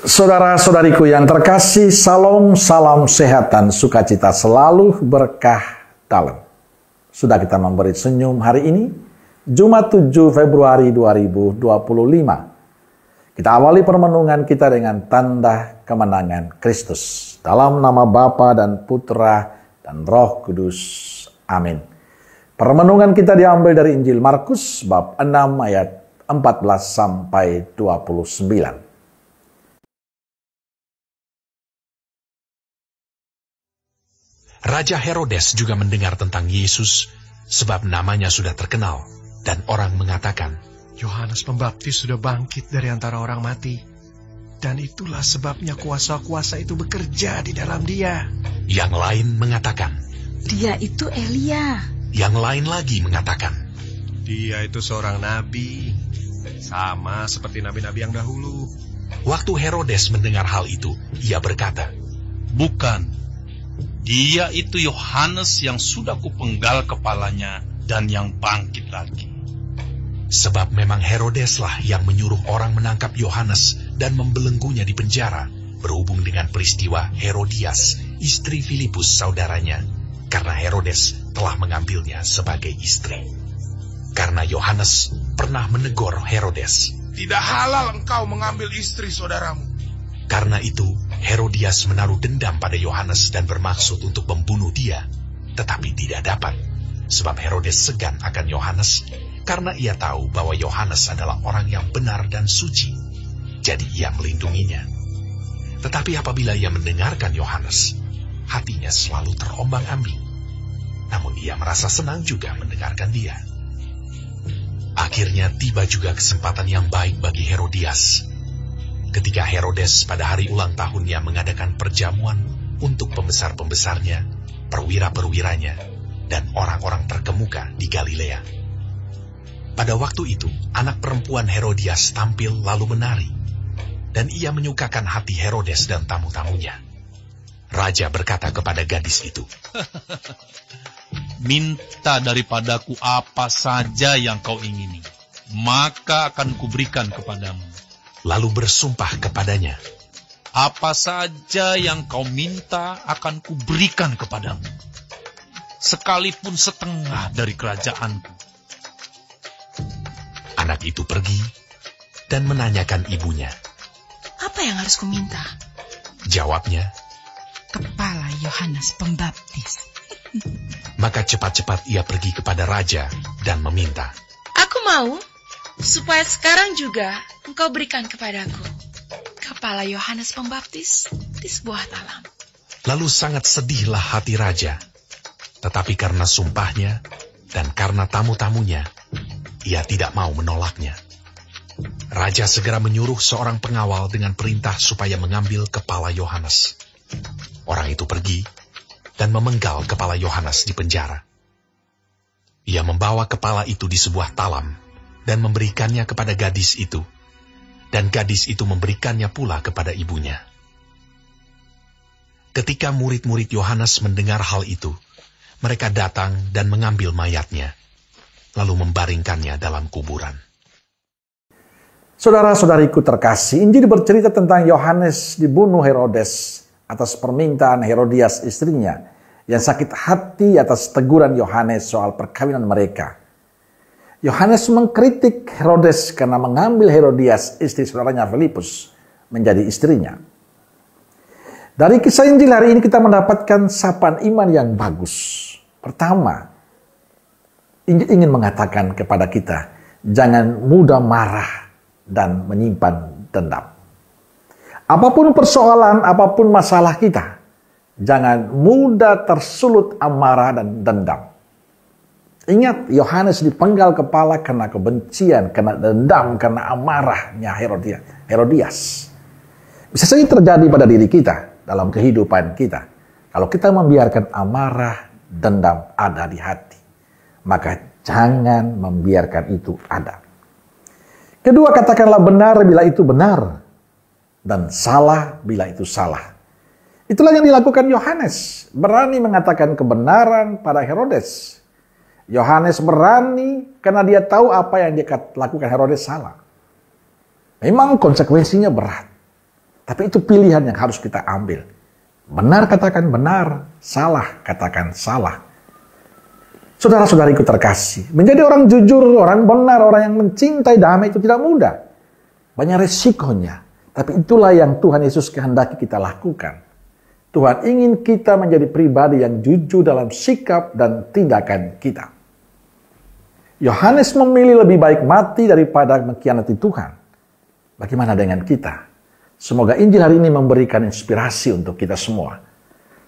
Saudara-saudariku yang terkasih, salam sehat dan sukacita selalu, berkah dalam. Sudah kita memberi senyum hari ini, Jumat 7 Februari 2025. Kita awali permenungan kita dengan tanda kemenangan Kristus. Dalam nama Bapa dan Putra dan Roh Kudus. Amin. Permenungan kita diambil dari Injil Markus bab 6 ayat 14 sampai 29. Raja Herodes juga mendengar tentang Yesus, sebab namanya sudah terkenal, dan orang mengatakan, Yohanes Pembaptis sudah bangkit dari antara orang mati, dan itulah sebabnya kuasa-kuasa itu bekerja di dalam dia. Yang lain mengatakan, dia itu Elia. Yang lain lagi mengatakan, dia itu seorang nabi, sama seperti nabi-nabi yang dahulu. Waktu Herodes mendengar hal itu, ia berkata, bukan. Dia itu Yohanes yang sudah kupenggal kepalanya dan yang bangkit lagi. Sebab memang Herodeslah yang menyuruh orang menangkap Yohanes dan membelenggunya di penjara berhubung dengan peristiwa Herodias, istri Filipus saudaranya, karena Herodes telah mengambilnya sebagai istri. Karena Yohanes pernah menegur Herodes, tidak halal engkau mengambil istri saudaramu. Karena itu, Herodias menaruh dendam pada Yohanes dan bermaksud untuk membunuh dia, tetapi tidak dapat, sebab Herodes segan akan Yohanes, karena ia tahu bahwa Yohanes adalah orang yang benar dan suci, jadi ia melindunginya. Tetapi apabila ia mendengarkan Yohanes, hatinya selalu terombang-ambing, namun ia merasa senang juga mendengarkan dia. Akhirnya tiba juga kesempatan yang baik bagi Herodias, ketika Herodes pada hari ulang tahunnya mengadakan perjamuan untuk pembesar-pembesarnya, perwira-perwiranya, dan orang-orang terkemuka di Galilea. Pada waktu itu, anak perempuan Herodias tampil lalu menari, dan ia menyukakan hati Herodes dan tamu-tamunya. Raja berkata kepada gadis itu, minta daripadaku apa saja yang kau ingini, maka akan kuberikan kepadamu. Lalu bersumpah kepadanya, apa saja yang kau minta akan kuberikan kepadamu, sekalipun setengah dari kerajaanku. Anak itu pergi dan menanyakan ibunya, apa yang harus kuminta? Jawabnya, kepala Yohanes Pembaptis. Maka cepat-cepat ia pergi kepada raja dan meminta, aku mau supaya sekarang juga engkau berikan kepadaku kepala Yohanes Pembaptis di sebuah talam. Lalu sangat sedihlah hati raja, tetapi karena sumpahnya dan karena tamu-tamunya, ia tidak mau menolaknya. Raja segera menyuruh seorang pengawal dengan perintah supaya mengambil kepala Yohanes. Orang itu pergi dan memenggal kepala Yohanes di penjara. Ia membawa kepala itu di sebuah talam dan memberikannya kepada gadis itu, dan gadis itu memberikannya pula kepada ibunya. Ketika murid-murid Yohanes mendengar hal itu, mereka datang dan mengambil mayatnya, lalu membaringkannya dalam kuburan. Saudara-saudariku terkasih, Injil bercerita tentang Yohanes dibunuh Herodes atas permintaan Herodias istrinya, yang sakit hati atas teguran Yohanes soal perkawinan mereka. Yohanes mengkritik Herodes karena mengambil Herodias, istri saudaranya Filipus, menjadi istrinya. Dari kisah Injil hari ini kita mendapatkan sapaan iman yang bagus. Pertama, Injil ingin mengatakan kepada kita, jangan mudah marah dan menyimpan dendam. Apapun persoalan, apapun masalah kita, jangan mudah tersulut amarah dan dendam. Ingat, Yohanes dipenggal kepala karena kebencian, karena dendam, karena amarahnya Herodias. Bisa saja terjadi pada diri kita, dalam kehidupan kita. Kalau kita membiarkan amarah, dendam ada di hati, maka jangan membiarkan itu ada. Kedua, katakanlah benar bila itu benar, dan salah bila itu salah. Itulah yang dilakukan Yohanes, berani mengatakan kebenaran pada Herodes. Yohanes berani karena dia tahu apa yang dia lakukan Herodes salah. Memang konsekuensinya berat. Tapi itu pilihan yang harus kita ambil. Benar katakan benar, salah katakan salah. Saudara-saudariku terkasih, menjadi orang jujur, orang benar, orang yang mencintai damai itu tidak mudah. Banyak resikonya. Tapi itulah yang Tuhan Yesus kehendaki kita lakukan. Tuhan ingin kita menjadi pribadi yang jujur dalam sikap dan tindakan kita. Yohanes memilih lebih baik mati daripada mengkhianati Tuhan. Bagaimana dengan kita? Semoga Injil hari ini memberikan inspirasi untuk kita semua.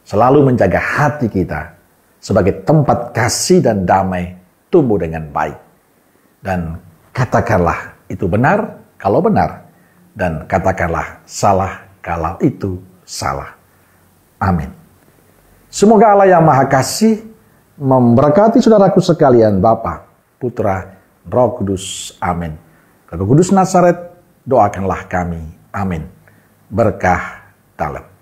Selalu menjaga hati kita sebagai tempat kasih dan damai tumbuh dengan baik. Dan katakanlah itu benar kalau benar. Dan katakanlah salah kalau itu salah. Amin. Semoga Allah yang Maha Kasih memberkati saudaraku sekalian, Bapa, Putra, Roh Kudus. Amin. Roh Kudus Nazaret, doakanlah kami. Amin. Berkah dalam.